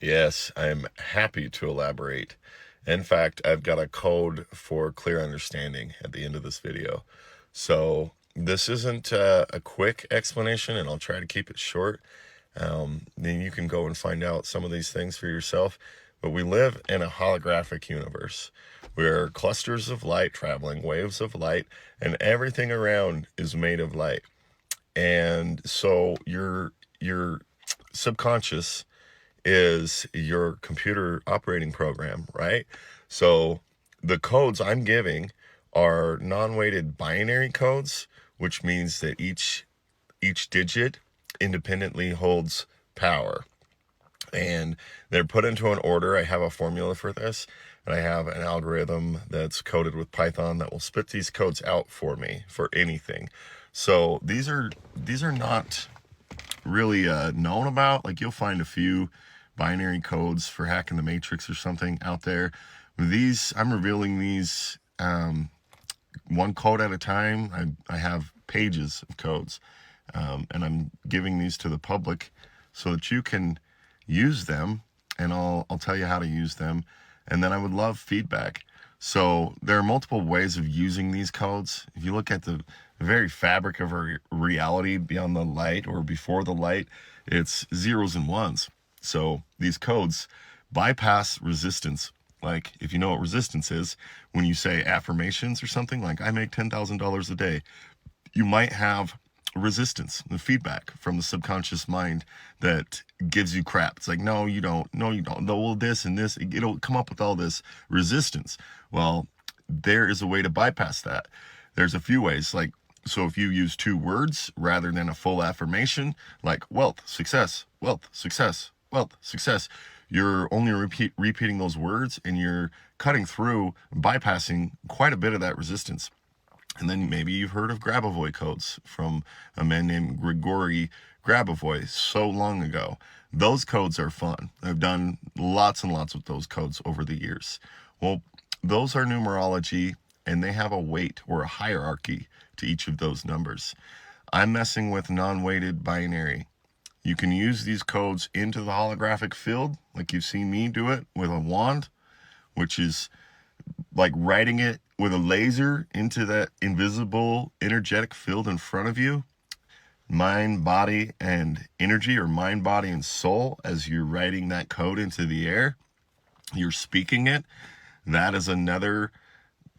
Yes, I'm happy to elaborate. In fact, I've got a code for clear understanding at the end of this video. So this isn't a quick explanation, and I'll try to keep it short. Then you can go and find out some of these things for yourself. But we live in a holographic universe where clusters of light traveling, waves of light, and everything around is made of light. And so your subconscious is your computer operating program, right? So the codes I'm giving are non-weighted binary codes, which means that each digit independently holds power. And they're put into an order. I have a formula for this, and I have an algorithm that's coded with Python that will spit these codes out for me for anything. So these are not really known about. Like, you'll find a few binary codes for hacking the matrix or something out there. These, I'm revealing these one code at a time. I have pages of codes, and I'm giving these to the public so that you can use them, and I'll tell you how to use them, and then I would love feedback. So there are multiple ways of using these codes. If you look at the very fabric of our reality beyond the light or before the light, it's zeros and ones. So these codes bypass resistance. Like, if you know what resistance is, when you say affirmations or something like, I make $10,000 a day, you might have resistance, the feedback from the subconscious mind that gives you crap. It's like, no, you don't. No, you don't. No, well, this and this, it'll come up with all this resistance. Well, there is a way to bypass that. There's a few ways. Like, so if you use two words rather than a full affirmation, like wealth, success, wealth, success, wealth, success, you're only repeating those words, and you're cutting through, bypassing quite a bit of that resistance. And then maybe you've heard of Grabovoi codes from a man named Grigory Grabovoi so long ago. Those codes are fun. I've done lots and lots of those codes over the years. Well, those are numerology, and they have a weight or a hierarchy to each of those numbers. I'm messing with non-weighted binary. You can use these codes into the holographic field, like you've seen me do it with a wand, which is like writing it with a laser into that invisible energetic field in front of you. Mind, body, and energy, or mind, body, and soul, as you're writing that code into the air, you're speaking it. That is another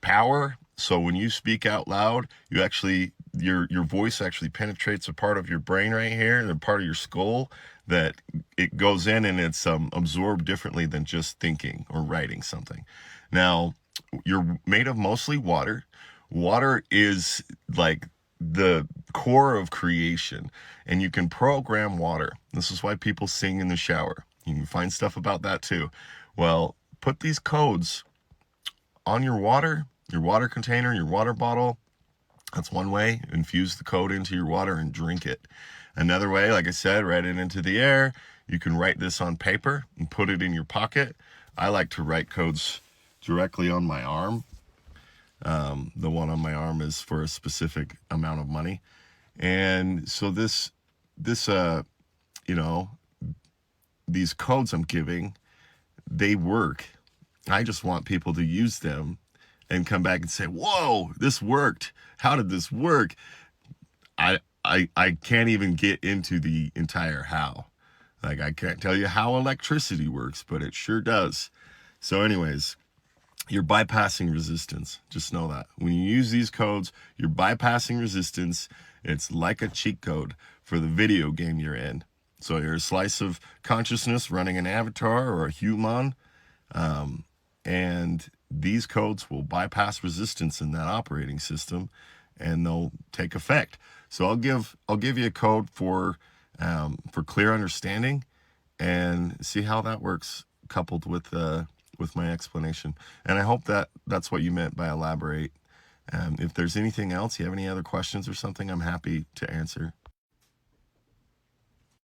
power. So when you speak out loud, you actually, your voice actually penetrates a part of your brain right here, the part of your skull, that it goes in and it's absorbed differently than just thinking or writing something. Now, you're made of mostly water. Water is like the core of creation, and you can program water. This is why people sing in the shower. You can find stuff about that too. Well, put these codes on your water container, your water bottle. That's one way. Infuse the code into your water and drink it. Another way, like I said, write it into the air. You can write this on paper and put it in your pocket. I like to write codes directly on my arm. The one on my arm is for a specific amount of money. And so this, you know, these codes I'm giving, they work. I just want people to use them and come back and say, whoa, this worked. How did this work? I can't even get into the entire how. Like, I can't tell you how electricity works, but it sure does. So anyways, you're bypassing resistance. Just know that. When you use these codes, you're bypassing resistance. It's like a cheat code for the video game you're in. So you're a slice of consciousness running an avatar or a human, and these codes will bypass resistance in that operating system, and they'll take effect. So I'll give you a code for clear understanding, and see how that works coupled with my explanation. And I hope that that's what you meant by elaborate. If there's anything else, you have any other questions or something, I'm happy to answer.